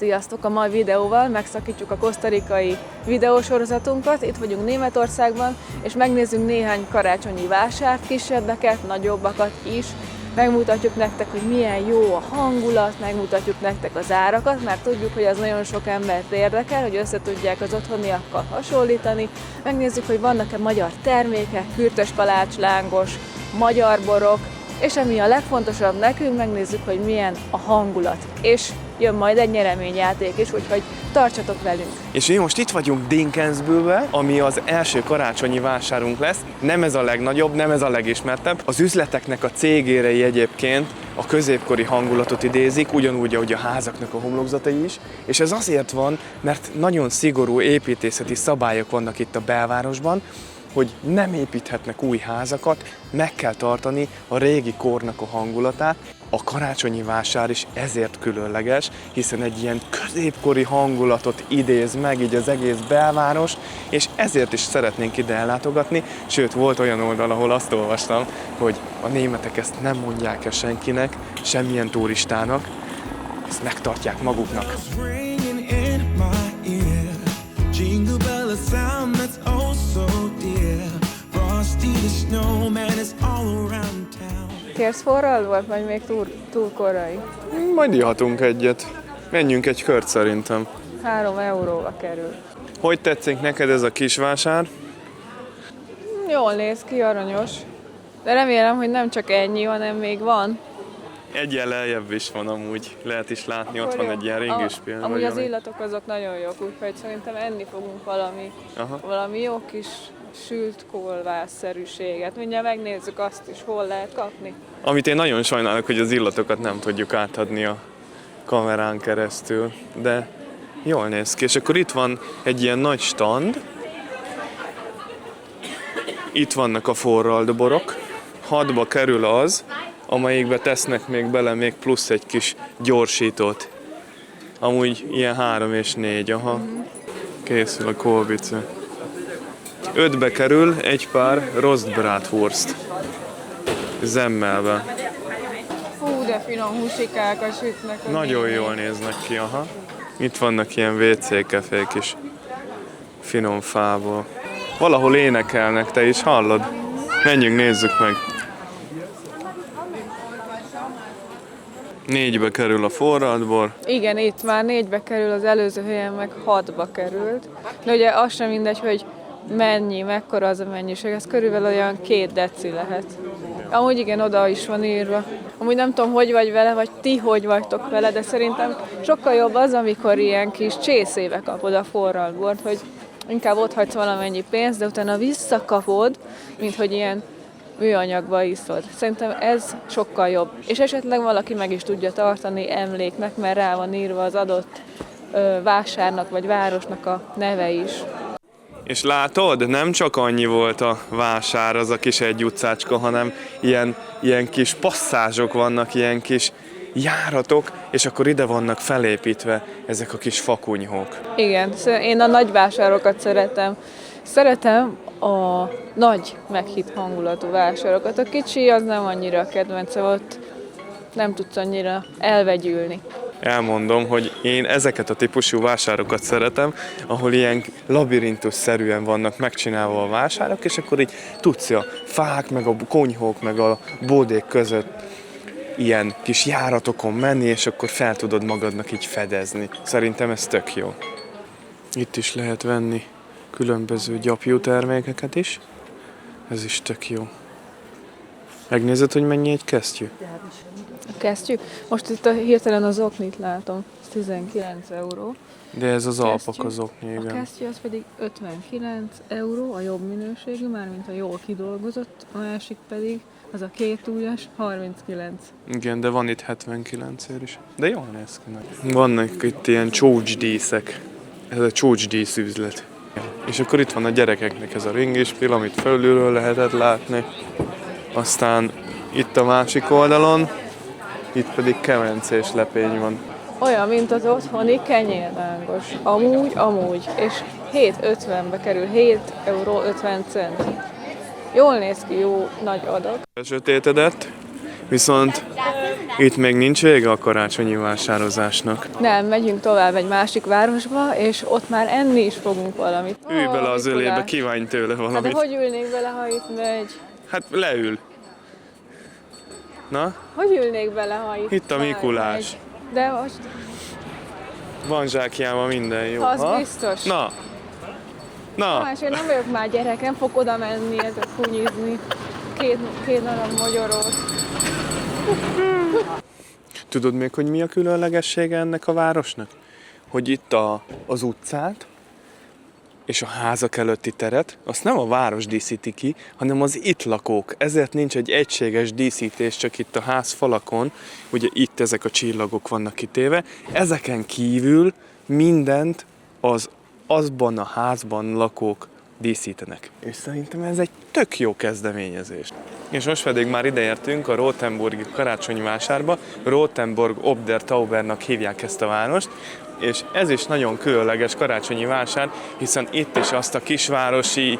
Sziasztok! A mai videóval megszakítjuk a kosztarikai videósorozatunkat. Itt vagyunk Németországban, és megnézzünk néhány karácsonyi vásárt, kisebbeket, nagyobbakat is. Megmutatjuk nektek, hogy milyen jó a hangulat, megmutatjuk nektek az árakat, mert tudjuk, hogy az nagyon sok embert érdekel, hogy össze tudják az otthoniakkal hasonlítani. Megnézzük, hogy vannak-e magyar termékek, kürtös kalács, lángos, magyar borok, és ami a legfontosabb nekünk, megnézzük, hogy milyen a hangulat. És jön majd egy nyereményjáték is, úgyhogy tartsatok velünk! És mi most itt vagyunk Dinkelsbühlben, ami az első karácsonyi vásárunk lesz. Nem ez a legnagyobb, nem ez a legismertebb. Az üzleteknek a cégérei egyébként a középkori hangulatot idézik, ugyanúgy, ahogy a házaknak a homlokzatai is. És ez azért van, mert nagyon szigorú építészeti szabályok vannak itt a belvárosban, hogy nem építhetnek új házakat, meg kell tartani a régi kornak a hangulatát. A karácsonyi vásár is ezért különleges, hiszen egy ilyen középkori hangulatot idéz meg így az egész belváros, és ezért is szeretnénk ide ellátogatni, sőt volt olyan oldal, ahol azt olvastam, hogy a németek ezt nem mondják el senkinek, semmilyen turistának, ezt megtartják maguknak. Kérsz forral volt, vagy még túl korai? Majd ihatunk egyet. Menjünk egy kört szerintem. 3 euróba kerül. Hogy tetszik neked ez a kis vásár? Jól néz ki, aranyos. De remélem, hogy nem csak ennyi, hanem még van. Egyen lejjebb is van amúgy. Lehet is látni, ott van egy ilyen ringispiln. Amúgy az illatok azok nagyon jók, úgyhogy szerintem enni fogunk valami jó kis sült kolvászszerűséget. Mindjárt megnézzük azt is, hol lehet kapni. Amit én nagyon sajnálok, hogy az illatokat nem tudjuk átadni a kamerán keresztül, de jól néz ki. És akkor itt van egy ilyen nagy stand. Itt vannak a forraltborok. 6-ba kerül az, amelyikbe tesznek még bele még plusz egy kis gyorsítót. Amúgy ilyen 3 és 4, aha. Készül a kolbice. 5-be kerül egy pár rostbratwurst. Zemmelve. Hú, de finom húsikákat sütnek. Nagyon jól néznek ki, aha. Itt vannak ilyen WC-kefék is. Finom fából. Valahol énekelnek, te is hallod? Menjünk, nézzük meg. 4-be kerül a forraltbor. Igen, itt már 4-be kerül, az előző helyen meg 6-ba került. De ugye az sem mindegy, hogy mekkora az a mennyiség, ez körülbelül olyan 2 deci lehet. Amúgy igen, oda is van írva. Amúgy nem tudom, hogy vagy vele, vagy ti hogy vagytok vele, de szerintem sokkal jobb az, amikor ilyen kis csészébe kapod a forraltbort, hogy inkább ott hagysz valamennyi pénzt, de utána visszakapod, mint hogy ilyen műanyagba iszod. Szerintem ez sokkal jobb. És esetleg valaki meg is tudja tartani emléknek, mert rá van írva az adott vásárnak vagy városnak a neve is. És látod, nem csak annyi volt a vásár, az a kis egy utcácska, hanem ilyen kis passzázsok vannak, ilyen kis járatok, és akkor ide vannak felépítve ezek a kis fakunyhók. Igen, én a nagy vásárokat szeretem. Szeretem a nagy meghitt hangulatú vásárokat. A kicsi az nem annyira kedvencem, ott nem tudsz annyira elvegyülni. Elmondom, hogy én ezeket a típusú vásárokat szeretem, ahol ilyen labirintusszerűen vannak megcsinálva a vásárok, és akkor így tudsz a fák, meg a konyhók, meg a bódék között ilyen kis járatokon menni, és akkor fel tudod magadnak így fedezni. Szerintem ez tök jó. Itt is lehet venni különböző gyapjú termékeket is. Ez is tök jó. Megnézed, hogy mennyi egy kesztyű? A kesztyű? Most itt hirtelen az oknit látom. Ez 19 euró. De ez az alpak az okni, igen. A kesztyű az pedig 59 euró, a jobb minőségű, mármint a jól kidolgozott, a másik pedig, az a 2 ujjas, 39. Igen, de van itt 79-ér is. De jól néz ki. Vannak itt ilyen csúcsdíszek. Ez a csúcsdísz üzlet. És akkor itt van a gyerekeknek ez a ringispil, amit fölülről lehetett látni. Aztán itt a másik oldalon, itt pedig kemencés lepény van. Olyan, mint az otthoni kenyérlángos. Amúgy. És 7,50-be kerül, 7 euró 50 cent. Jól néz ki, jó nagy adag. Sötétedett, viszont Itt még nincs vége a karácsonyi vásározásnak. Nem, megyünk tovább egy másik városba, és ott már enni is fogunk valamit. Ülj bele az ölébe, Mikulás. kívánj tőle Hát valamit. de hogy ülnék bele, ha itt megy? Hát leül. Na, Hogy ülnék bele, ha itt a már Mikulás. megy? De most van zsákjában minden jó. az ha? biztos. Na. Na. Más, én nem vagyok már gyerek, nem fog oda menni, ezzel funyizni. Két darab magyarót. Tudod még, hogy mi a különlegessége ennek a városnak? Hogy itt az utcát és a házak előtti teret, azt nem a város díszíti ki, hanem az itt lakók. Ezért nincs egy egységes díszítés, csak itt a ház falakon, ugye itt ezek a csillagok vannak kitéve. Ezeken kívül mindent azban a házban lakók díszítenek. És szerintem ez egy tök jó kezdeményezés. És most pedig már ideértünk a Rotenburgi karácsonyi vásárba. Rotenburg ob der Taubernak hívják ezt a várost, és ez is nagyon különleges karácsonyi vásár, hiszen itt is azt a kisvárosi,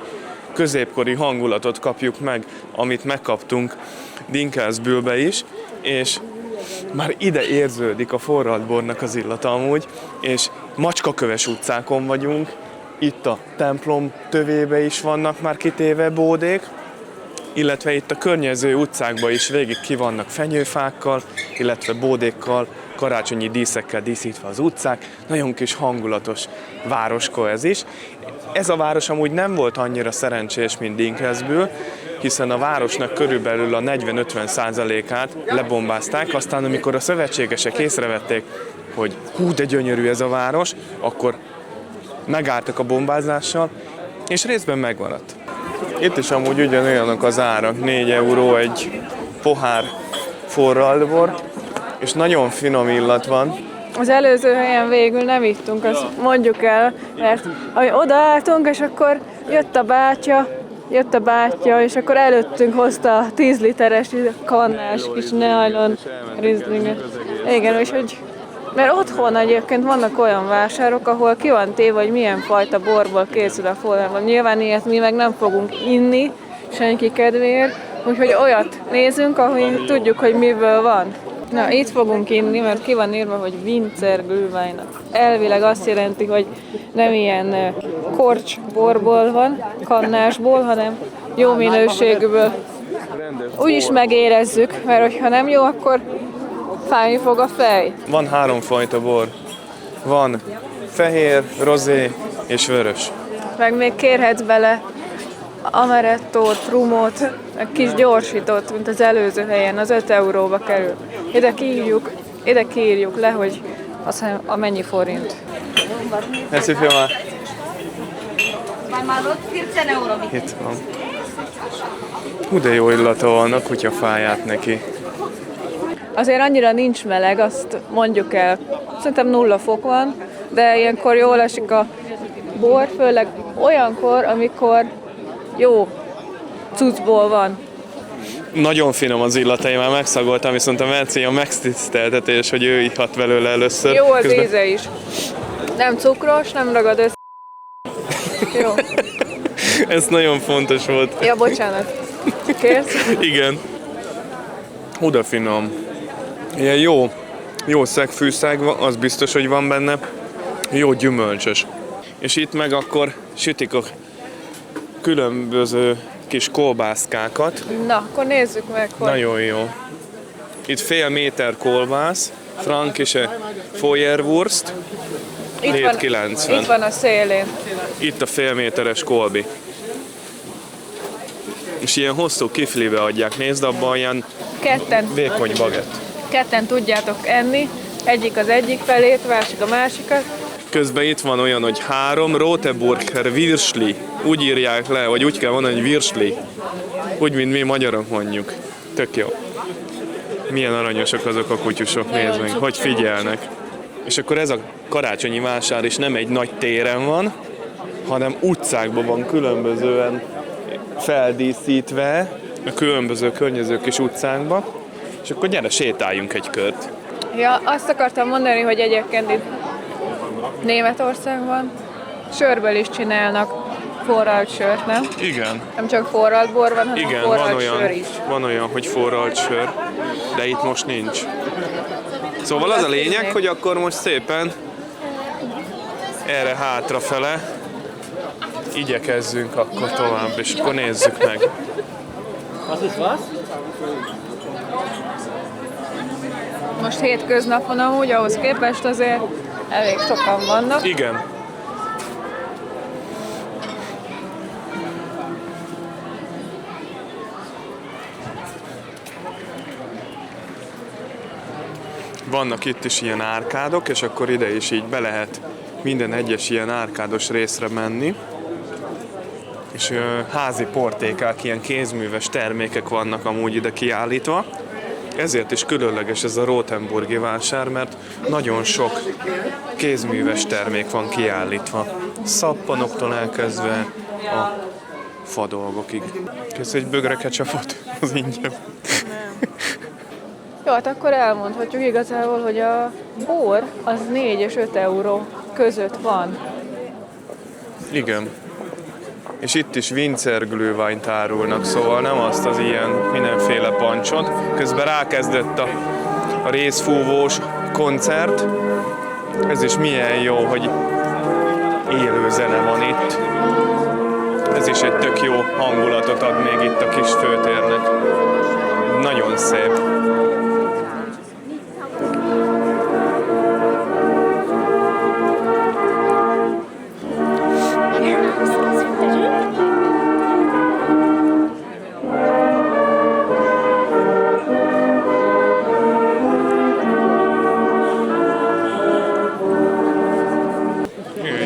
középkori hangulatot kapjuk meg, amit megkaptunk Dinkelsbühlbe is, és már ide érződik a forralt bornak az illata amúgy, és macskaköves utcákon vagyunk, itt a templom tövébe is vannak már kitéve bódék, illetve itt a környező utcákban is végig ki vannak fenyőfákkal, illetve bódékkal, karácsonyi díszekkel díszítve az utcák. Nagyon kis hangulatos városka ez is. Ez a város amúgy nem volt annyira szerencsés, mint Dinkelsbühl, hiszen a városnak körülbelül a 40-50%-át lebombázták, aztán amikor a szövetségesek észrevették, hogy hú, de gyönyörű ez a város, akkor megálltak a bombázással, és részben megmaradt. Itt is amúgy ugyanolyanok az árak, 4 euró egy pohár forralt bor, és nagyon finom illat van. Az előző helyen végül nem ittunk, azt mondjuk el, mert odaálltunk, és akkor jött a bátyja, és akkor előttünk hozta a 10 literes kannás kis nylon rizlinget. Igen, úgyhogy mert otthon egyébként vannak olyan vásárok, ahol ki van téve, hogy milyen fajta borból készül a forralban. Nyilván ilyet mi meg nem fogunk inni, senki kedvéért, úgyhogy olyat nézünk, ahol tudjuk, hogy miből van. Na, itt fogunk inni, mert ki van írva, hogy Winzer Glühwein. Elvileg azt jelenti, hogy nem ilyen korcs borból van, kannásból, hanem jó minőségűből. Úgyis megérezzük, mert hogyha nem jó, akkor fájni fog a fej. Van 3 fajta bor. Van fehér, rozé és vörös. Meg még kérhetsz bele amarettót, rumot, egy kis gyorsítót, mint az előző helyen, az 5 euróba kerül. Ide kiírjuk le, hogy az a mennyi forint. Merci vielmals. Itt van. Hú, de jó illata van, a kutyafáját neki. Azért annyira nincs meleg, azt mondjuk el. Szerintem 0 fok van, de ilyenkor jól esik a bor, főleg olyankor, amikor jó cuccból van. Nagyon finom az illata, én már megszagoltam, viszont a Merci a megtiszteltetés, hogy ő ihat belőle először. Jó az íze is. Nem cukros, nem ragad össze. Jó. Ez nagyon fontos volt. Ja, bocsánat. Kérsz? Igen. Oda finom. Ilyen jó szegfűszág, az biztos, hogy van benne. Jó gyümölcsös. És itt meg akkor sütik a különböző kis kolbászkákat. Na, akkor nézzük meg, hogy... Nagyon jó. Itt fél méter kolbász, Frankische Feuerwurst, 7,90. Itt van a szélén. Itt a fél méteres kolbi. És ilyen hosszú kiflibe adják, nézd, abban ilyen vékony bagett. Ketten tudjátok enni, egyik az egyik felét, másik a másikat. Közben itt van olyan, hogy 3 Rotenburger Würstli. Úgy írják le, vagy úgy kell mondani, hogy Würstli. Úgy, mint mi magyarok mondjuk. Tök jó. Milyen aranyosak azok a kutyusok, nézd meg, hogy figyelnek. És akkor ez a karácsonyi vásár is nem egy nagy téren van, hanem utcákban van különbözően feldíszítve, a különböző környező kis utcánkba. És akkor gyere, sétáljunk egy kört. Ja, azt akartam mondani, hogy egyébként itt Németországban sörből is csinálnak forralt sört, nem? Igen. Nem csak forralt bor van, hanem Igen, forralt sör is. van olyan, hogy forralt sör. de itt most nincs. Szóval az a lényeg, hogy akkor most szépen erre hátrafele igyekezzünk akkor tovább, és akkor nézzük meg. Most hétköznapon amúgy, ahhoz képest azért elég sokan vannak. Igen. Vannak itt is ilyen árkádok, és akkor ide is így be lehet minden egyes ilyen árkádos részre menni. És házi portékák, ilyen kézműves termékek vannak amúgy ide kiállítva. Ezért is különleges ez a Rotenburgi vásár, mert nagyon sok kézműves termék van kiállítva. Szappanoktól elkezdve a fadolgokig. Kész egy bögre ketchupot, az ingyen. Jó, hát akkor elmondhatjuk igazából, hogy a bor az 4 és 5 euró között van. Igen. És itt is Winzerglühweint árulnak, szóval nem azt az ilyen mindenféle pancsot. Közben rákezdett a részfúvós koncert. Ez is milyen jó, hogy élő zene van itt. Ez is egy tök jó hangulatot ad még itt a kis főtérnek. Nagyon szép.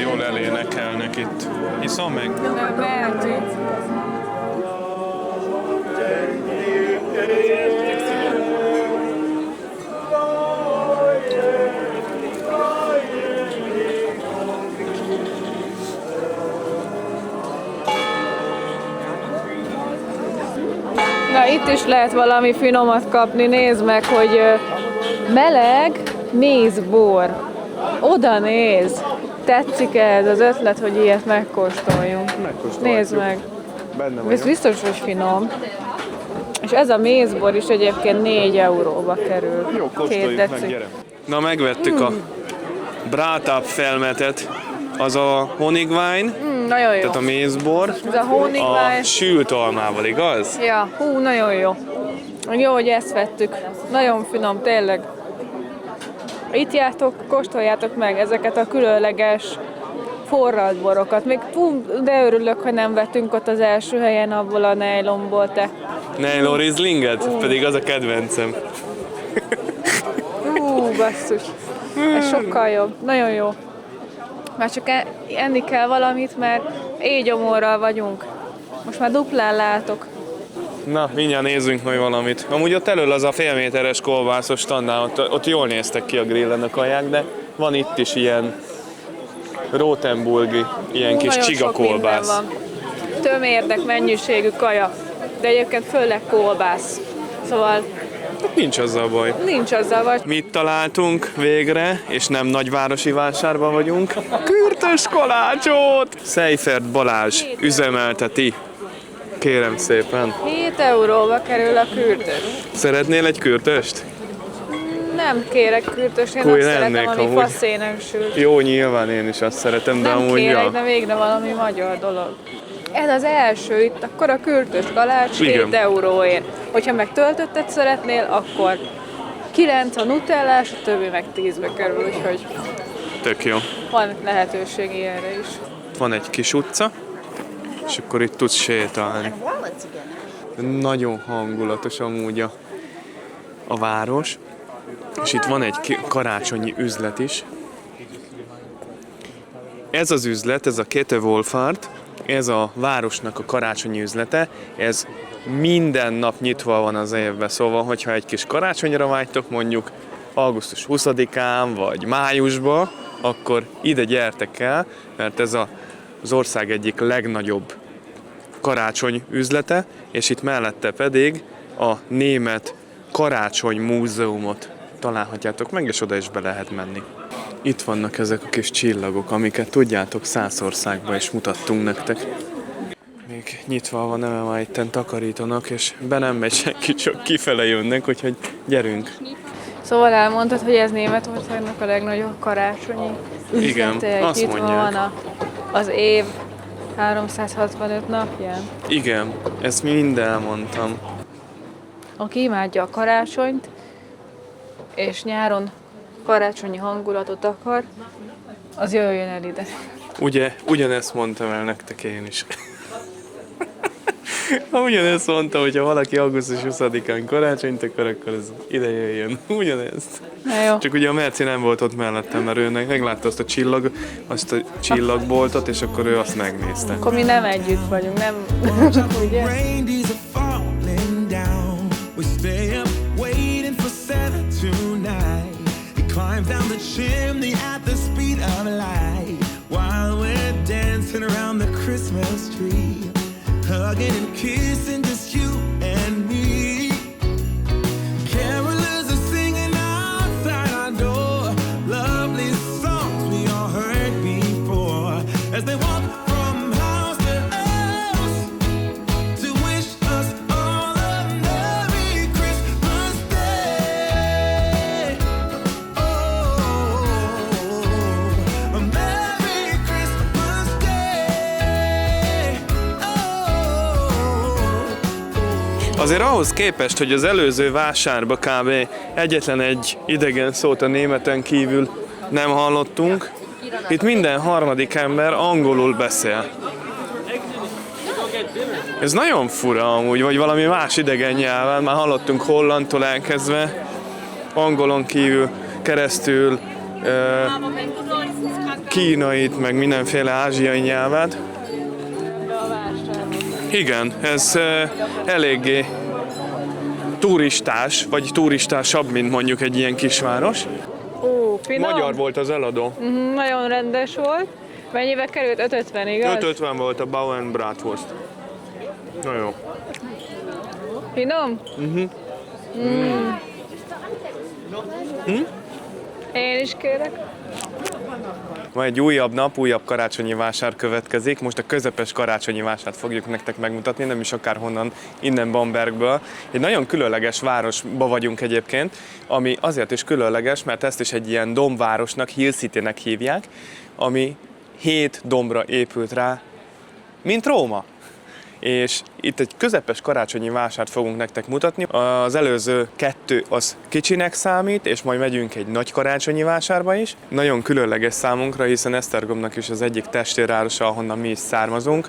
Jól elénekelnek itt. Iszom meg? Nem, mehetünk. Na, itt is lehet valami finomat kapni, nézd meg, hogy meleg mézbor. Oda néz! Tetszik ez az ötlet, hogy ilyet megkóstoljunk? Nézd meg! Benne Ez vagyok. biztos, hogy finom. És ez a mézbor is egyébként 4 euróba kerül. Jó, Két kóstoljuk meg, deci. gyere. Na, megvettük a Bratapfelmetet, az a Honigwein, Nagyon jó. tehát a mézbor, Ez a Honigwein. a sült almával, igaz? Ja, hú, nagyon jó. Jó, hogy ezt vettük. Nagyon finom, tényleg. Itt jártok, kóstoljátok meg ezeket a különleges forralt borokat. Még de örülök, hogy nem vettünk ott az első helyen abból a nejlomból, te. Nylon Rieslinget? Pedig az a kedvencem. Basszus. Ez sokkal jobb. Nagyon jó. Már csak enni kell valamit, mert éjgyomorral vagyunk. Most már duplán látok. Na, mindjárt nézzünk majd valamit. Amúgy ott elől az a félméteres kolbászos standnál, ott jól néztek ki a grillen a kaják, de van itt is ilyen Rotenburgi, ilyen kis Nagyon csiga sok minden kolbász. van. Tömérdek mennyiségű kaja, de egyébként főleg kolbász. Szóval Nincs azzal baj. nincs azzal vagy. Mit találtunk végre, és nem nagyvárosi vásárban vagyunk? Kürtös kalácsot! Seifert Balázs üzemelteti. Kérem szépen. 7 euróba kerül a kürtös. Szeretnél egy kürtöst? Nem kérek kürtös, én Hú, azt én szeretem, ennék ami amúgy. faszének sült. Jó, nyilván én is azt szeretem, de Nem amúgy kérek, ja. de végre valami magyar dolog. Ez az első itt, akkor a kürtös kalács Igen. 7 euróért. Hogyha meg töltöttet szeretnél, akkor 9 a nutellás, a többi meg 10-be kerül, úgyhogy Tök jó. van lehetőség ilyenre is. Van egy kis utca, és akkor itt tudsz sétálni. Nagyon hangulatos amúgy a város, és itt van egy karácsonyi üzlet is. Ez az üzlet, ez a Kette Wohlfahrt, ez a városnak a karácsonyi üzlete, ez minden nap nyitva van az évben, szóval, hogyha egy kis karácsonyra vágytok, mondjuk augusztus 20-án vagy májusban, akkor ide gyertek el, mert ez az ország egyik legnagyobb karácsony üzlete, és itt mellette pedig a német karácsony múzeumot találhatjátok meg, és oda is be lehet menni. Itt vannak ezek a kis csillagok, amiket tudjátok, Szászországban is mutattunk nektek. Még még nyitva van, nem már itten takarítanak, és be nem megy senki, csak kifele jönnek, úgyhogy gyerünk. Szóval elmondtad, hogy ez Németországnak a legnagyobb karácsonyi üzlete. Igen, azt Nyitva mondják. van az év 365 napján. Igen, ezt mind elmondtam. Aki imádja a karácsonyt, és nyáron karácsonyi hangulatot akar, az jöjjön el ide. Ugye, ugyanezt mondtam el nektek én is. Ha ugyanezt mondtam, hogyha valaki augusztus 20-án karácsonyt akar, akkor ez ide jöjjön. Ugyanezt. Na jó. Csak ugye a Merci nem volt ott mellettem, mert ő meglátta azt a csillagboltot, és akkor ő azt megnézte. Akkor mi nem együtt vagyunk, nem ugye? Reindeers are falling down. We stay up waiting for Santa tonight. He climbs down the chimney at the speed of light while we're dancing around the Christmas tree, hugging and kissing just you and me. Carolers are singing outside our door, lovely songs we all heard before, as they walk from house to house to wish us all a Merry Christmas Day. Oh, a Merry Christmas Day. Oh. Azért ahhoz képest, hogy az előző vásárba kb. Egyetlen egy idegen szót a németen kívül nem hallottunk, itt minden harmadik ember angolul beszél. Ez nagyon fura amúgy, vagy valami más idegen nyelven, már hallottunk hollandtól elkezdve, angolon kívül, keresztül, kínait, meg mindenféle ázsiai nyelvet. Igen, ez eléggé turistás, vagy turistásabb, mint mondjuk egy ilyen kisváros. Ó, finom. Magyar volt az eladó. Nagyon rendes volt. Mennyibe került? 5,50, igaz? 5,50 volt a Bauern Bratwurst. Na jó. Finom? Én is kérek. Van egy újabb nap, újabb karácsonyi vásár következik. Most a közepes karácsonyi vásárt fogjuk nektek megmutatni, nem is akárhonnan, innen Bambergből. Egy nagyon különleges városba vagyunk egyébként, ami azért is különleges, mert ezt is egy ilyen dombvárosnak, Hill City-nek hívják, ami 7 dombra épült rá, mint Róma. És itt egy közepes karácsonyi vásárt fogunk nektek mutatni. Az előző 2 az kicsinek számít, és majd megyünk egy nagy karácsonyi vásárba is. Nagyon különleges számunkra, hiszen Esztergomnak is az egyik testvérvárosa, ahonnan mi is származunk.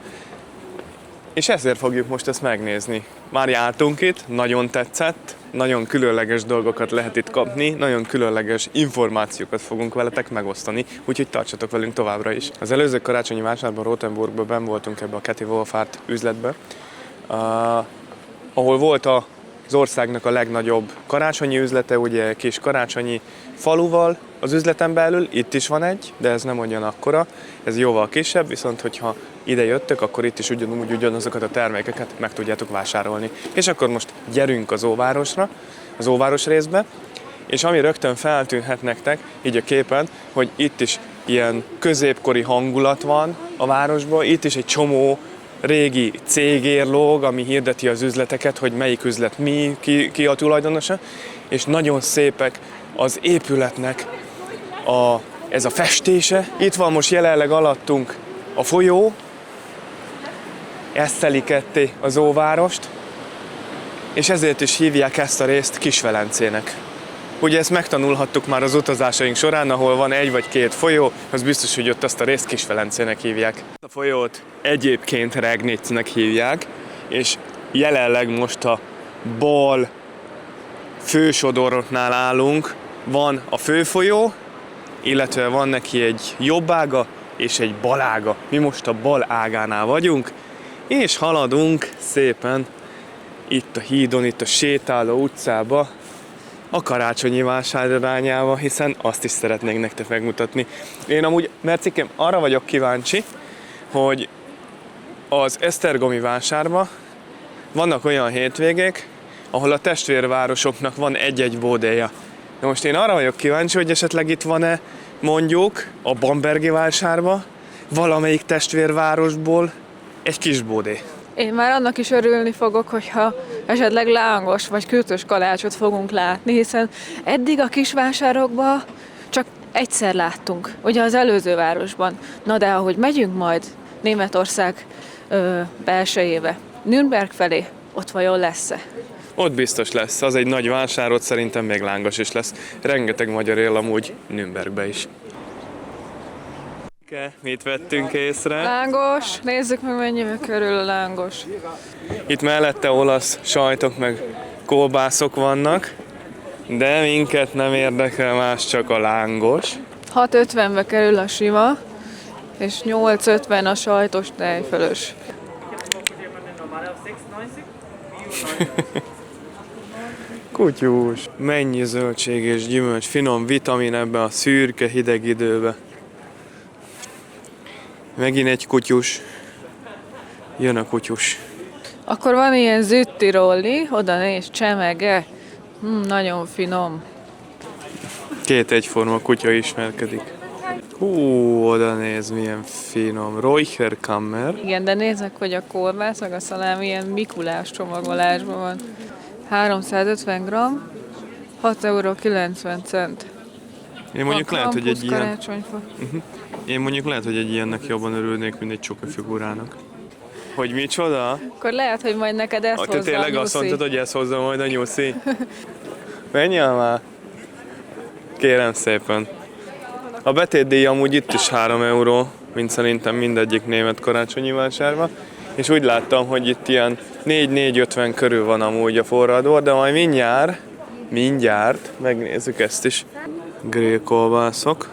És ezért fogjuk most ezt megnézni. Már jártunk itt, nagyon tetszett, nagyon különleges dolgokat lehet itt kapni, nagyon különleges információkat fogunk veletek megosztani, úgyhogy tartsatok velünk továbbra is. Az előző karácsonyi vásárban Rotenburgban benn voltunk ebbe a Keti Wohlfahrt üzletbe, ahol volt az országnak a legnagyobb karácsonyi üzlete, ugye kis karácsonyi faluval az üzleten belül, itt is van egy, de ez nem ugyanakkora, ez jóval kisebb, viszont hogyha ide jöttök, akkor itt is ugyanazokat a termékeket meg tudjátok vásárolni. És akkor most gyerünk az óvárosra, az óváros részbe, és ami rögtön feltűnhet nektek, így a képen, hogy itt is ilyen középkori hangulat van a városban, itt is egy csomó régi cégér lóg, ami hirdeti az üzleteket, hogy melyik üzlet mi, ki a tulajdonosa, és nagyon szépek az épületnek ez a festése. Itt van most jelenleg alattunk a folyó, ez szeli ketté az óvárost, és ezért is hívják ezt a részt Kis-Velencének. Ugye ezt megtanulhattuk már az utazásaink során, ahol van 1 vagy 2 folyó, az biztos, hogy ott azt a részt Kis-Velencének hívják. A folyót egyébként Regnitznek hívják, és jelenleg most a bal fősodornál állunk. Van a főfolyó, illetve van neki egy jobb ága és egy bal ága. Mi most a bal ágánál vagyunk, és haladunk szépen itt a hídon, itt a sétáló utcába, a karácsonyi vásár irányába, hiszen azt is szeretnénk nektek megmutatni. Én amúgy, Mercikém, arra vagyok kíváncsi, hogy az esztergomi vásárban vannak olyan hétvégék, ahol a testvérvárosoknak van egy-egy bódéja. De most én arra vagyok kíváncsi, hogy esetleg itt van-e mondjuk a bambergi vásárban valamelyik testvérvárosból egy kis bódé. Én már annak is örülni fogok, hogyha esetleg lángos vagy kürtös kalácsot fogunk látni, hiszen eddig a kisvásárokban csak egyszer láttunk, ugye az előző városban. Na de ahogy megyünk majd Németország belsejébe, Nürnberg felé, ott vajon lesz-e? Ott biztos lesz, az egy nagy vásár, ott szerintem még lángos is lesz. Rengeteg magyar él amúgy Nürnbergbe is. Mit vettünk észre? Lángos, nézzük meg mennyibe kerül a lángos. Itt mellette olasz sajtok meg kolbászok vannak, de minket nem érdekel más, csak a lángos. 6,50-be kerül a sima, és 8,50 a sajtos tejfölös. Kutyus! Mennyi zöldség és gyümölcs, finom vitamin ebben a szürke, hideg időben. Megint egy kutyus. Jön a kutyus. Akkor van ilyen züttirolli, oda néz, csemege. Nagyon finom. Két egyforma kutya ismerkedik. Hú, oda néz, milyen finom. Räucherkammer. Igen, de nézzek, hogy a kolbász, meg a szalámi ilyen Mikulás csomagolásban van. 350 g, 6,90 €. Én mondjuk lehet, hogy egy ilyen... karácsonyfa. Én mondjuk lehet, hogy egy ilyennek jobban örülnék, mint egy csoki figurának. Hogy micsoda? Akkor lehet, hogy majd neked ezt Te hozzá tényleg a azt nyuszi. mondtad, hogy ezt hozza majd a nyuszi? Menjél már! Kérem szépen. A betétdíj amúgy itt is 3 €, mint szerintem mindegyik német karácsonyi vásárban. És úgy láttam, hogy itt ilyen 4-4,50 körül van amúgy a forradó, de majd mindjárt megnézzük ezt is. Grillkolbászok.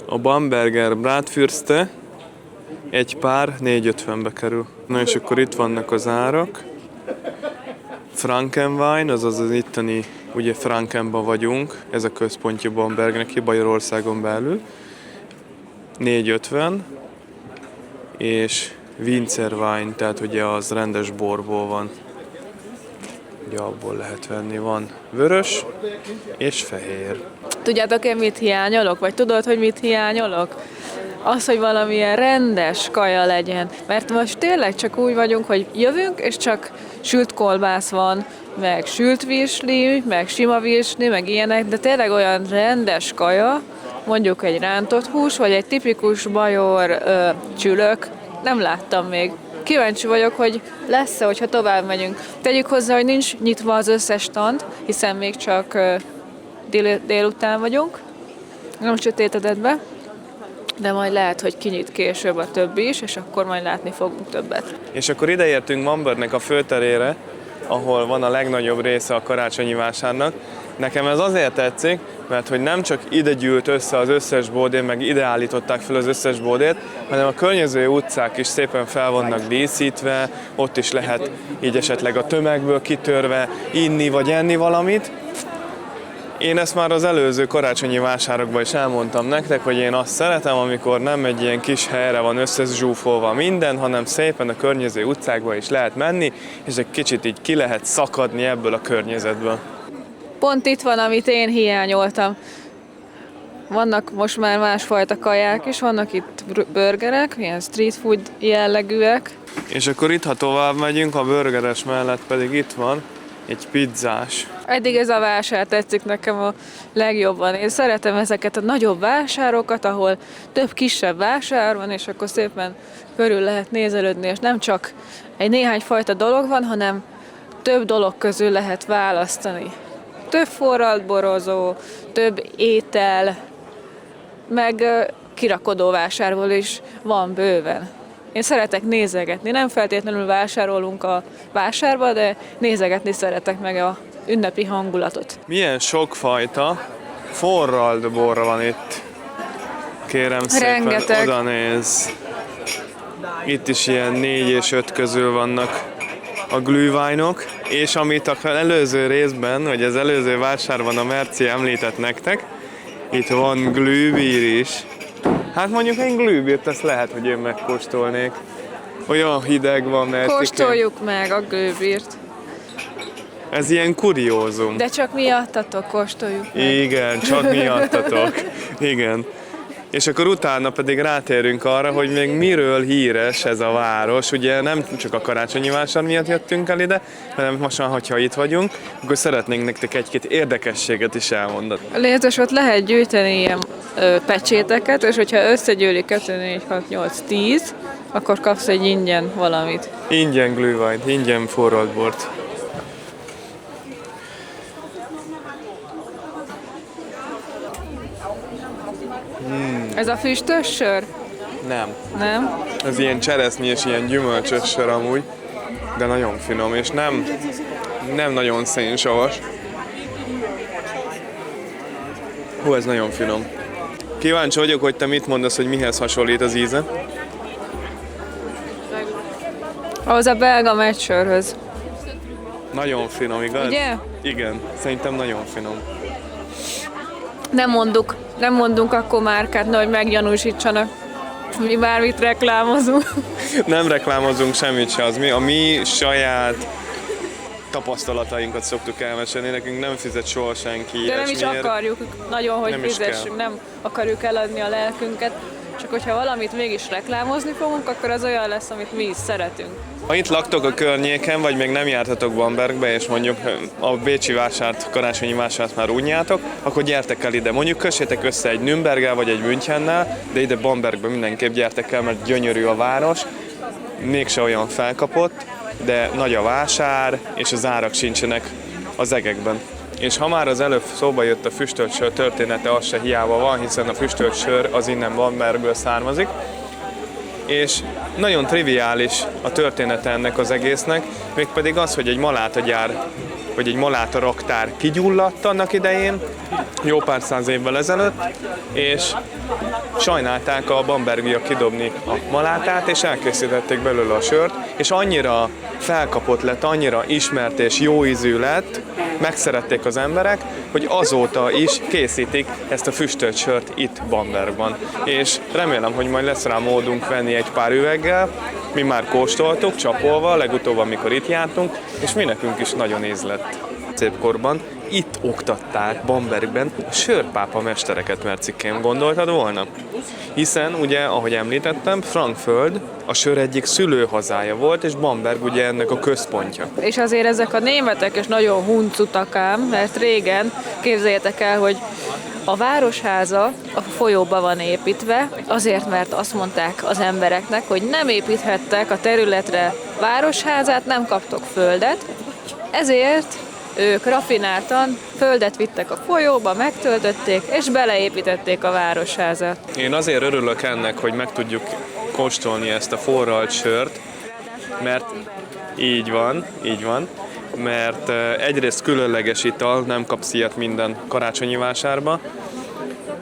A Bamberger Bratwürste egy pár 4,50-be kerül. Na és akkor itt vannak az árak. Frankenwein, azaz az itteni, ugye Frankenban vagyunk, ez a központja Bambergnek, Bajorországon belül. 4,50 és Winzerwein, tehát ugye az rendes borból van. Ugye abból lehet venni, van vörös és fehér. Tudjátok én mit hiányolok? Vagy tudod, hogy mit hiányolok? Az, hogy valamilyen rendes kaja legyen. Mert most tényleg csak úgy vagyunk, hogy jövünk, és csak sült kolbász van, meg sült virsli, meg sima virsli, meg ilyenek, de tényleg olyan rendes kaja, mondjuk egy rántott hús, vagy egy tipikus bajor csülök, nem láttam még. Kíváncsi vagyok, hogy lesz-e, hogyha tovább megyünk. Tegyük hozzá, hogy nincs nyitva az összes stand, hiszen még csak délután vagyunk, nem sötétedett be, de majd lehet, hogy kinyit később a többi is, és akkor majd látni fogunk többet. És akkor ideértünk Bambergnek a főterére, ahol van a legnagyobb része a karácsonyi vásárnak. Nekem ez azért tetszik, mert hogy nem csak ide gyűlt össze az összes bódé, meg ide állították fel az összes bódét, hanem a környező utcák is szépen fel vannak díszítve, ott is lehet így esetleg a tömegből kitörve inni vagy enni valamit. Én ezt már az előző karácsonyi vásárokban is elmondtam nektek, hogy én azt szeretem, amikor nem egy ilyen kis helyre van összezsúfolva minden, hanem szépen a környező utcákba is lehet menni, és egy kicsit így ki lehet szakadni ebből a környezetből. Pont itt van, amit én hiányoltam. Vannak most már másfajta kaják is, vannak itt burgerek, ilyen street food jellegűek. És akkor itt, ha tovább megyünk, a burgeres mellett pedig itt van egy pizzás. Eddig ez a vásár tetszik nekem a legjobban. Én szeretem ezeket a nagyobb vásárokat, ahol több kisebb vásár van, és akkor szépen körül lehet nézelődni, és nem csak egy néhány fajta dolog van, hanem több dolog közül lehet választani. Több forralt borozó, több étel, meg kirakodó vásárból is van bőven. Én szeretek nézegetni, nem feltétlenül vásárolunk a vásárba, de nézegetni szeretek meg a ünnepi hangulatot. Milyen sokfajta forralt bor van itt. Kérem szépen, Rengeteg. oda néz. Itt is ilyen 4 és 5 közül vannak a glühweinok, és amit a előző részben, vagy az előző vásárban a Merci említett nektek, itt van glühbír is. Hát mondjuk egy glühbírt, ezt lehet, hogy én megkóstolnék. Olyan hideg van, mert Kóstoljuk meg a glühbírt. ez ilyen kuriózum. De csak miattatok kóstoljuk meg. Igen, csak miattatok. Igen. És akkor utána pedig rátérünk arra, hogy még miről híres ez a város. Ugye nem csak a karácsonyi vásár miatt jöttünk el ide, hanem most már, hogyha itt vagyunk, akkor szeretnénk nektek egy-két érdekességet is elmondani. Lézes, ott lehet gyűjteni ilyen pecséteket, és hogyha összegyűlik 2, 4, 6, 8, 10, akkor kapsz egy ingyen valamit. Ingyen glühwein, ingyen forralt bort. Ez a füstös sör? Nem. Nem? Ez ilyen cseresznyi és ilyen gyümölcsös sör amúgy, de nagyon finom, és nem nagyon szénsavas. Hú, ez nagyon finom. Kíváncsi vagyok, hogy te mit mondasz, hogy mihez hasonlít az íze. Ahhoz a belga meccsörhöz. Nagyon finom, igaz? Ugye? Igen, szerintem nagyon finom. Nem mondunk akkor márkát, nehogy meggyanúsítsanak. Mi bármit reklámozunk. Nem reklámozunk semmit se, a mi saját tapasztalatainkat szoktuk elmesélni, nekünk nem fizet soha senki. De nem is akarjuk nagyon, hogy Nem is fizessünk, kell. nem akarjuk eladni a lelkünket. Csak hogyha valamit mégis reklámozni fogunk, akkor az olyan lesz, amit mi is szeretünk. Ha itt laktok a környéken, vagy még nem jártatok Bambergbe, és mondjuk a bécsi vásárt, karácsonyi vásárt már unjátok, akkor gyertek el ide. Mondjuk kössétek össze egy Nürnberggel, vagy egy Münchennel, de ide Bambergbe mindenképp gyertek el, mert gyönyörű a város, mégse olyan felkapott, de nagy a vásár, és az árak sincsenek az egekben. És ha már az előbb szóba jött a füstölt sör története, az se hiába van, hiszen a füstölt sör az innen Bambergből származik. És nagyon triviális a története ennek az egésznek, mégpedig az, hogy egy malátagyár, vagy egy maláta raktár kigyulladt annak idején, jó pár száz évvel ezelőtt, és sajnálták a bambergiak kidobni a malátát, és elkészítették belőle a sört, és annyira felkapott lett, annyira ismert és jó ízű lett, megszerették az emberek, hogy azóta is készítik ezt a füstölt sört itt Bambergban. És remélem, hogy majd lesz rá módunk venni egy pár üveggel, mi már kóstoltuk, csapolva, legutóbb, amikor itt jártunk, és mi nekünk is nagyon ízlett. Szép korban itt oktatták Bambergben a sörpápa mestereket, Mercikém, gondoltad volna? Hiszen ugye, ahogy említettem, Frankföld a sör egyik szülőhazája volt, és Bamberg ugye ennek a központja. És azért ezek a németek is nagyon huncutak ám, mert régen, képzeljétek el, hogy a városháza a folyóba van építve, azért, mert azt mondták az embereknek, hogy nem építhettek a területre városházát, nem kaptok földet, ezért ők rafináltan földet vittek a folyóba, megtöltötték, és beleépítették a városházat. Én azért örülök ennek, hogy meg tudjuk kóstolni ezt a forralt sört, mert így van, mert egyrészt különleges ital, nem kapsz ilyet minden karácsonyi vásárba,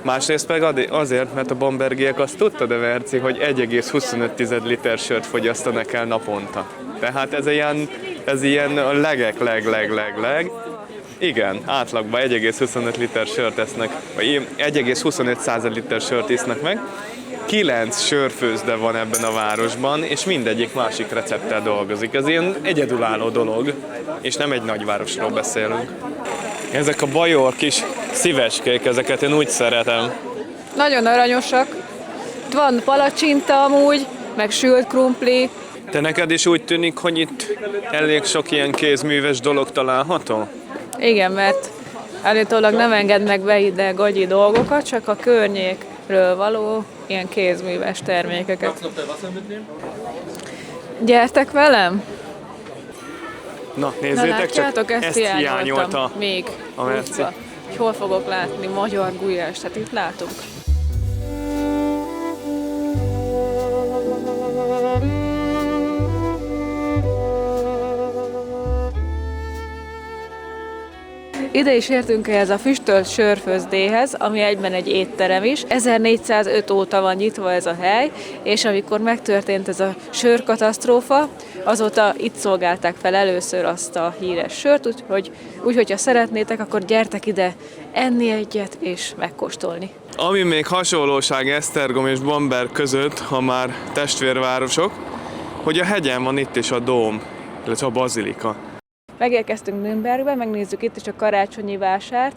másrészt pedig azért, mert a bambergiek azt tudtad, Verci, hogy 1,25 liter sört fogyasztanak el naponta. Tehát ez ilyen a leg. Igen, átlagban 1,25 liter sört esznek, vagy 1,25 liter sört isznak meg. 9 sörfőzde van ebben a városban, és mindegyik másik recepttel dolgozik. Ez ilyen egyedülálló dolog, és nem egy nagyvárosról beszélünk. Ezek a bajor kis szívecskék, ezeket én úgy szeretem. Nagyon aranyosak. Itt van palacsinta amúgy, meg sült krumpli. Te neked is úgy tűnik, hogy itt elég sok ilyen kézműves dolog található? Igen, mert állítólag nem engednek be ide gagyi dolgokat, csak a környékről való ilyen kézműves termékeket. Gyertek velem! Na, nézzétek látjátok, csak, ezt hiányolta még a Merci. húzva. Hol fogok látni magyar gulyást? Hát itt látunk. Ide is értünk ehhez a füstölt sörfőzdéhez, ami egyben egy étterem is. 1405 óta van nyitva ez a hely, és amikor megtörtént ez a sörkatasztrófa, azóta itt szolgálták fel először azt a híres sört, úgyhogy hogyha szeretnétek, akkor gyertek ide enni egyet és megkóstolni. Ami még hasonlóság Esztergom és Bamberg között, ha már testvérvárosok, hogy a hegyen van itt is a dóm, illetve a bazilika. Megérkeztünk Nürnbergbe, megnézzük itt is a karácsonyi vásárt.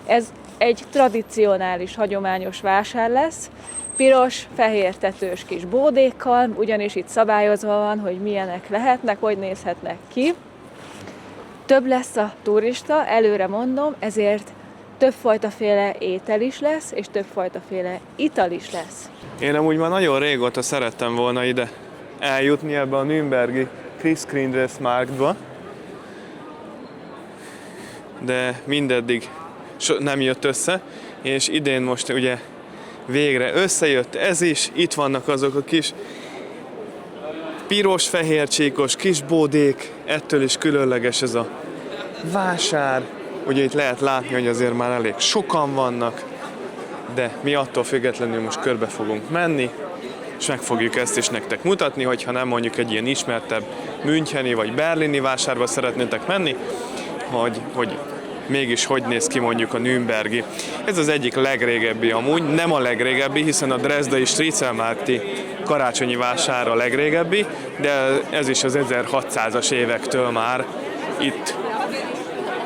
Ez egy tradicionális, hagyományos vásár lesz, piros, fehér tetős kis bódékkal, ugyanis itt szabályozva van, hogy milyenek lehetnek, hogy nézhetnek ki. Több lesz a turista, előre mondom, ezért többfajtaféle étel is lesz, és többfajtaféle ital is lesz. Én amúgy már nagyon régóta szerettem volna ide eljutni ebbe a nürnbergi Christkindlesmarktba, de mindeddig nem jött össze, és idén most ugye végre összejött ez is, itt vannak azok a kis piros-fehér csíkos kis bódék, ettől is különleges ez a vásár. Ugye itt lehet látni, hogy azért már elég sokan vannak, de mi attól függetlenül most körbe fogunk menni, és meg fogjuk ezt is nektek mutatni, hogyha nem mondjuk egy ilyen ismertebb müncheni vagy berlini vásárba szeretnétek menni, hogy mégis hogy néz ki mondjuk a nürnbergi. Ez az egyik legrégebbi amúgy, nem a legrégebbi, hiszen a dresdai Striezelmárkti karácsonyi vásár a legrégebbi, de ez is az 1600-as évektől már itt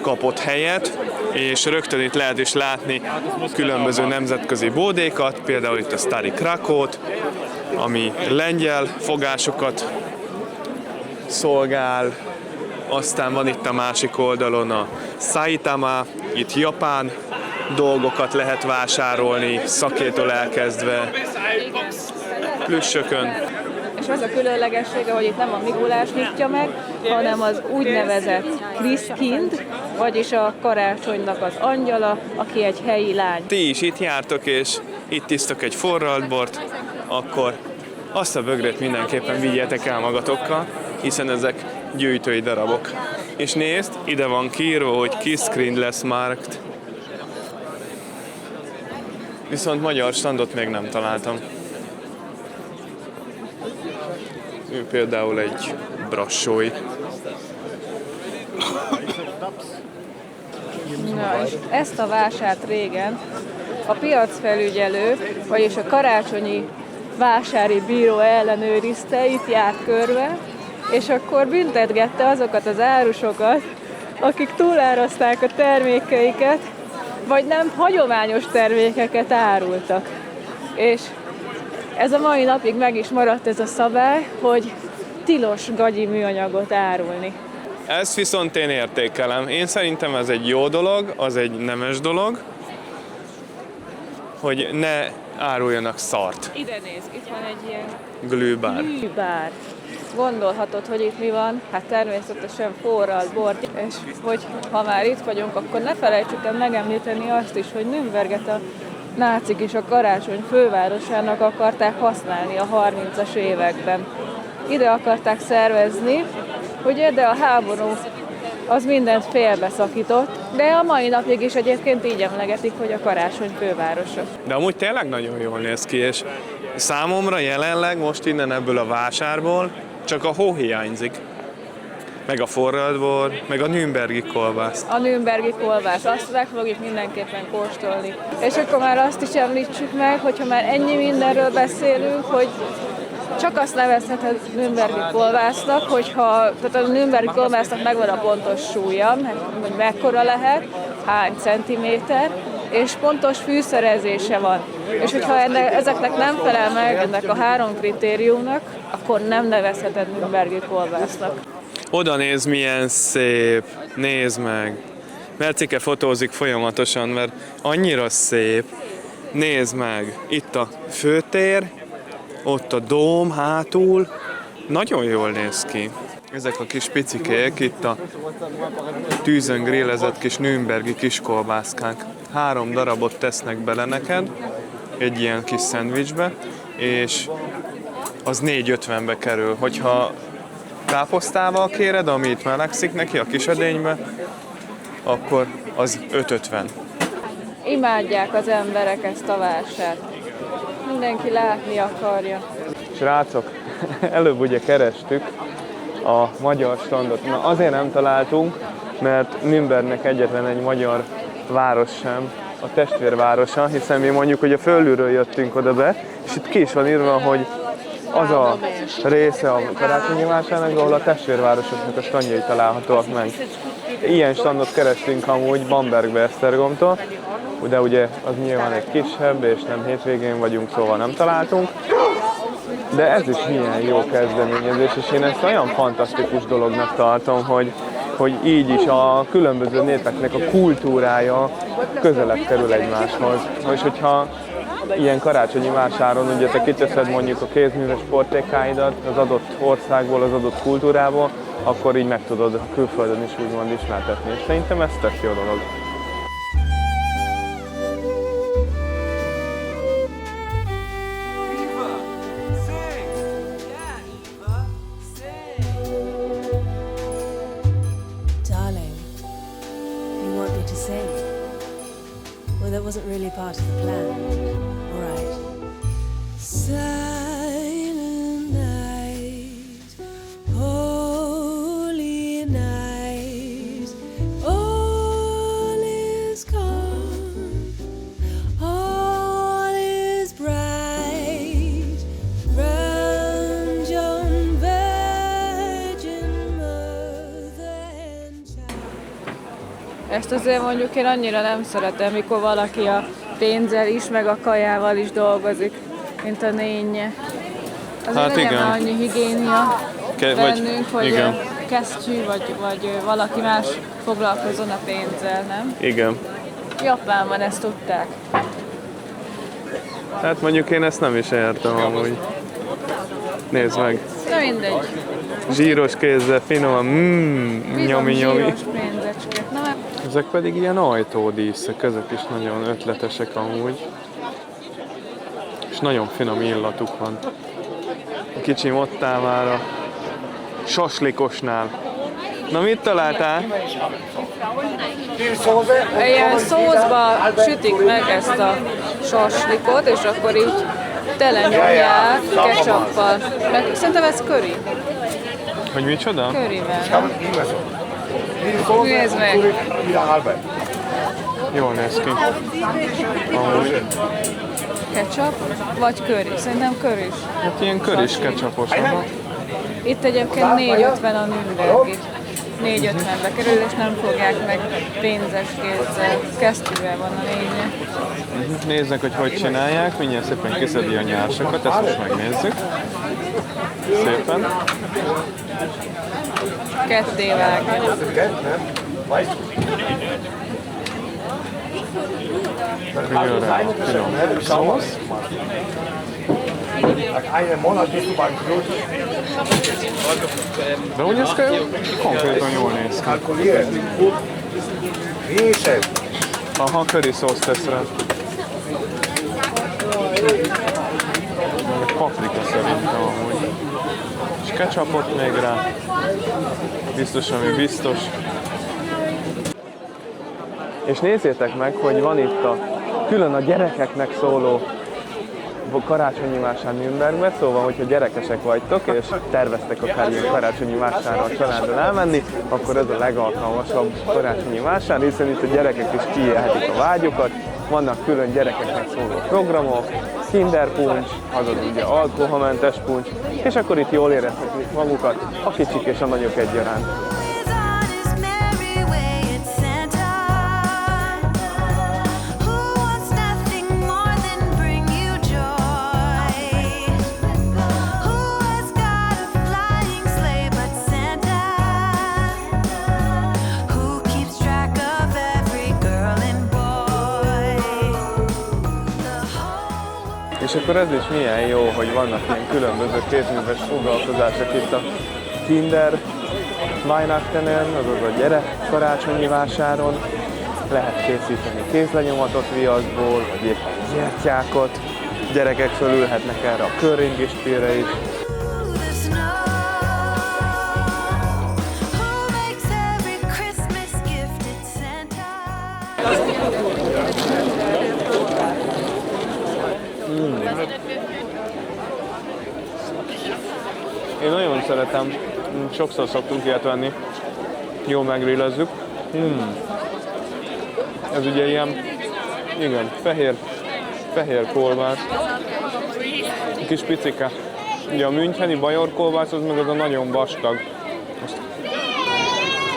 kapott helyet, és rögtön itt lehet is látni különböző nemzetközi bódékat, például itt a Stary Krakót, ami lengyel fogásokat szolgál, aztán van itt a másik oldalon a Saitama, itt japán dolgokat lehet vásárolni, szakétól elkezdve plüssökön. És az a különlegessége, hogy itt nem a Mikulás nyitja meg, hanem az úgynevezett Christkind, vagyis a karácsonynak az angyala, aki egy helyi lány. Ti is itt jártok, és itt isztok egy forralt bort, akkor azt a bögrét mindenképpen vigyetek el magatokkal, hiszen ezek gyűjtői darabok. És nézd, ide van kiírva, hogy Christkindlesmarkt. Viszont magyar standot még nem találtam. Ő például egy brassói. Na, és ezt a vásárt régen a piacfelügyelő, vagyis a karácsonyi vásári bíró ellenőrizte, itt járt körbe, és akkor büntetgette azokat az árusokat, akik túlárazták a termékeiket, vagy nem hagyományos termékeket árultak. És ez a mai napig meg is maradt ez a szabály, hogy tilos gagyi műanyagot árulni. Ezt viszont én értékelem. Én szerintem ez egy jó dolog, az egy nemes dolog, hogy ne áruljanak szart. Ide néz, itt van egy ilyen Glühbár. glühbár. Gondolhatod, hogy itt mi van? Hát természetesen forralt bor. És hogy ha már itt vagyunk, akkor ne felejtsük el megemlíteni azt is, hogy Nürnberget a nácik is a karácsony fővárosának akarták használni a 30-as években. Ide akarták szervezni, ugye, de a háború az mindent félbeszakított, de a mai napig is egyébként így emlegetik, hogy a karácsony fővárosa. De amúgy tényleg nagyon jól néz ki, és számomra jelenleg most innen ebből a vásárból csak a hó hiányzik. Meg a forralt bor, meg a nürnbergi kolbász. A nürnbergi kolbász, azt meg fogjuk mindenképpen kóstolni. És akkor már azt is említsük meg, hogyha már ennyi mindenről beszélünk, hogy csak azt nevezheted nürnbergi kolbásznak, tehát a nürnbergi kolbásznak megvan a pontos súlya, hogy mekkora lehet, hány centiméter, és pontos fűszerezése van. És hogyha ezeknek nem felel meg ennek a 3 kritériumnak, akkor nem nevezheted nürnbergi kolbásznak. Oda néz, milyen szép, nézd meg. Mercike fotózik folyamatosan, mert annyira szép. Nézd meg, itt a főtér, ott a dóm hátul, nagyon jól néz ki. Ezek a kis picikék, itt a tűzön grillezett kis nürnbergi kiskolbászkák. 3 darabot tesznek bele neked, egy ilyen kis szendvicsbe, és az 4,50-be kerül. Hogyha káposztával kéred, ami itt melegszik neki a kis edénybe, akkor az 5,50. Imádják az emberek ezt a vásárt. Mindenki látni akarja. Srácok, előbb ugye kerestük a magyar standot. Na, azért nem találtunk, mert Nürnbergnek egyetlen egy magyar város sem, a testvérvárosa, hiszen mi mondjuk ugye fölülről jöttünk oda be, és itt ki is van írva, hogy az a része a karácsonyi vásárnak, ahol a testvérvárosoknak a standjai találhatóak meg. Ilyen standot kerestünk amúgy Bambergbe, Esztergomtól, de ugye az nyilván egy kisebb, és nem hétvégén vagyunk, szóval nem találtunk. De ez is milyen jó kezdeményezés, és én ezt olyan fantasztikus dolognak tartom, hogy így is a különböző népeknek a kultúrája közelebb kerül egymáshoz. És hogyha ilyen karácsonyi vásáron ugye te kiteszed mondjuk a kézműves portékáidat az adott országból, az adott kultúrából, akkor így meg tudod külföldön is úgymond ismertetni. És szerintem ez tök jó dolog. Well, that wasn't really part of the plan. All right. Silent night, holy night, all is calm, all is bright, round yon virgin mother and child. Ezt azért mondjuk én annyira nem szeretem, mikor valaki a pénzzel is, meg a kajával is dolgozik, mint a nénye. Azért Hát legyen igen. már annyi higiénia bennünk, hogy igen. kesztyű vagy valaki más foglalkozzon a pénzzel, nem? Igen. Japánban ezt tudták. Hát mondjuk én ezt nem is értem amúgy. Nézd meg. Na mindegy. Zsíros kézzel, finoman, Bizony nyomi. zsíros pénzecske. Na, meg Ezek pedig ilyen ajtódíszek, ezek is nagyon ötletesek amúgy. És nagyon finom illatuk van. A kicsim ott áll már a saslikosnál. Na mit találtál? ilyen szószba sütik meg ezt a saslikot, és akkor így telenyomják ketchuppal. Meg szerintem ez curry. Hogy micsoda? Curryvel. Nézd meg! Jól néz ki. Amúgy. Ketchup vagy curry? Szerintem curry. Hát ilyen köris ketchupos. Aha. Itt egyébként 4,50 a Nürnberg. 4,50-be kerül, és nem fogják meg pénzes kézzel. Kesztyűvel van a lénye. Nézzek, hogy csinálják. Mindjárt szépen kiszedi a nyársakat, ezt most megnézzük. Szépen. Ketté vágja. Jön rá a finom szósz. De úgy ez konkrétan jól néz ki. Aha, curry szósz tesz rá. Meg paprika szerintem amúgy. És ketchupot még rá. Biztos, ami biztos. És nézzétek meg, hogy van itt külön a gyerekeknek szóló karácsonyi vásár Nürnbergben, szóval, hogyha gyerekesek vagytok, és terveztek akár ilyen karácsonyi vásárra a családdal elmenni, akkor ez a legalkalmasabb karácsonyi vásár, hiszen itt a gyerekek is kiélhetik a vágyukat, vannak külön gyerekeknek szóló programok, kinderpuncs, azaz ugye alkoholmentes puncs, és akkor itt jól érezhetik magukat a kicsik és a nagyok egyaránt. És akkor ez is milyen jó, hogy vannak ilyen különböző kézműves foglalkozások itt a Kinder Weihnachtenen, azaz a gyerek karácsonyi vásáron. Lehet készíteni kézlenyomatot viaszból, vagy éppen gyertyákat. Gyerekek fölülhetnek erre a körringispírre is. Én nagyon szeretem, sokszor szoktunk ilyet venni, jól megrillezzük. Ez ugye ilyen, igen, fehér kolbász, kis picike. Ugye a müncheni bajor kolbász, az meg az a nagyon vastag.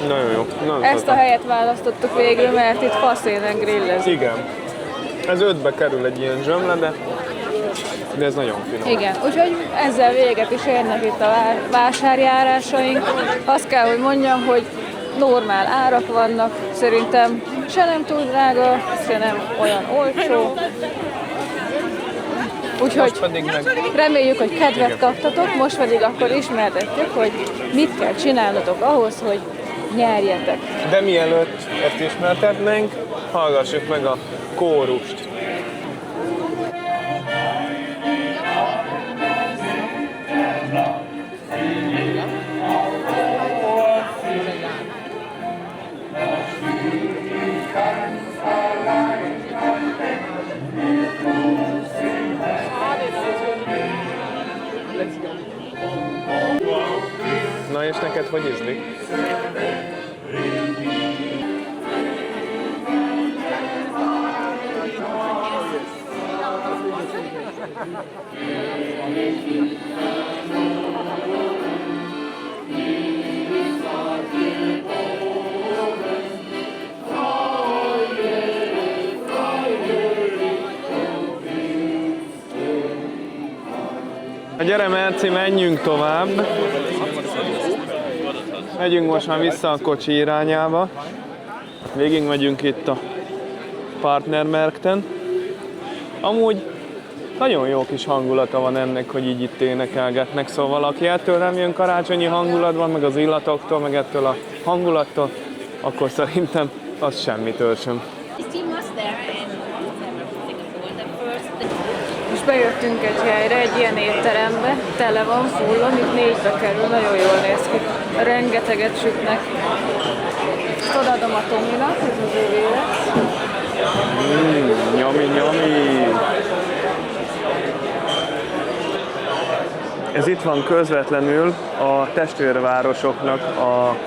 Nagyon jó. Nagyon Ezt a szeretem. helyet választottuk végül, mert itt faszénen grillezik. Igen. Ez 5-be kerül egy ilyen zsömle, de ez nagyon finom. Igen, úgyhogy ezzel véget is érnek itt a vásárjárásaink. Azt kell, hogy mondjam, hogy normál árak vannak, szerintem se nem túl drága, se nem olyan olcsó. Úgyhogy reméljük, hogy kedvet kaptatok, most pedig akkor ismertetjük, hogy mit kell csinálnotok ahhoz, hogy nyerjetek. De mielőtt ezt ismertetnénk, hallgassuk meg a kórust. Na és neked hogy ízlik? Gyere Merci, menjünk tovább. Megyünk most már vissza a kocsi irányába. Végig megyünk itt a Partnermärkten. Amúgy nagyon jó kis hangulata van ennek, hogy így itt énekelgetnek, szóval aki ettől nem jön karácsonyi hangulatban, meg az illatoktól, meg ettől a hangulattól, akkor szerintem az semmitől sem. Most bejöttünk egy helyre, egy ilyen étterembe, tele van, fullon, itt 4-be kerül, nagyon jól néz ki. Rengeteget sütnek. Ezt odaadom a Tominak, ez az övé lesz. Nyami, nyami! Ez itt van közvetlenül a testvérvárosoknak a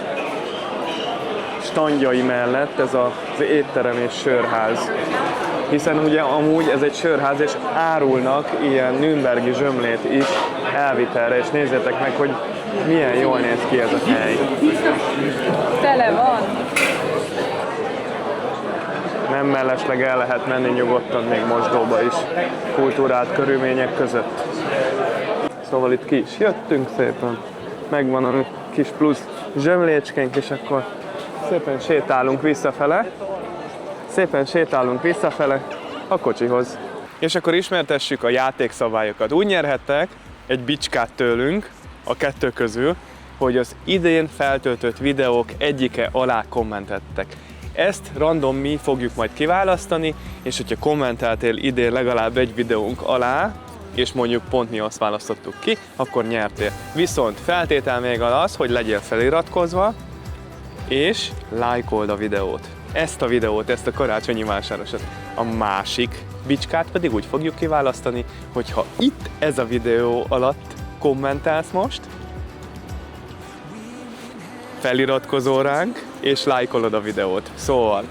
standjai mellett, ez az étterem és sörház. Hiszen ugye amúgy ez egy sörház, és árulnak ilyen nürnbergi zsömlét is elvitelre, és nézzétek meg, hogy milyen jól néz ki ez a hely. Tele van. Nem mellesleg el lehet menni nyugodtan még mosdóba is, kultúrált körülmények között. Szóval itt ki is jöttünk szépen, megvan a kis plusz zsömlécskénk, és akkor szépen sétálunk visszafele a kocsihoz. És akkor ismertessük a játékszabályokat. Úgy nyerhettek egy bicskát tőlünk a kettő közül, hogy az idén feltöltött videók egyike alá kommentettek. Ezt random mi fogjuk majd kiválasztani, és hogyha kommenteltél idén legalább egy videónk alá, és mondjuk pont mi azt választottuk ki, akkor nyertél. Viszont feltétel még az, hogy legyél feliratkozva, és lájkold a videót. Ezt a videót, ezt a karácsonyi vásárosat. A másik bicskát pedig úgy fogjuk kiválasztani, hogyha itt ez a videó alatt kommentálsz most, feliratkozol ránk, és lájkolod a videót. Szóval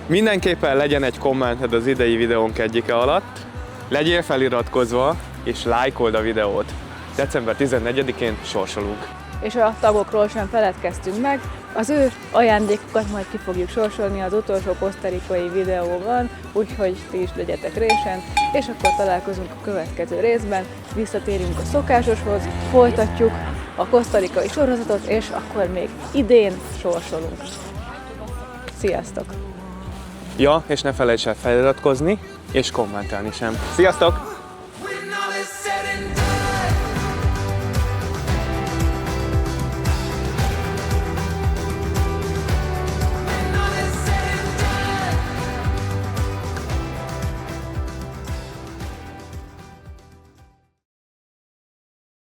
mindenképpen legyen egy kommented az idei videónk egyike alatt, legyél feliratkozva, és lájkold a videót. December 14-én sorsolunk. És a tagokról sem feledkeztünk meg, az ő ajándékokat majd ki fogjuk sorsolni az utolsó kosztarikai videóban, úgyhogy ti is legyetek résen, és akkor találkozunk a következő részben, visszatérünk a szokásoshoz, folytatjuk a kosztarikai sorozatot, és akkor még idén sorsolunk. Sziasztok! Ja, és ne felejts el feliratkozni, és kommentelni sem. Sziasztok!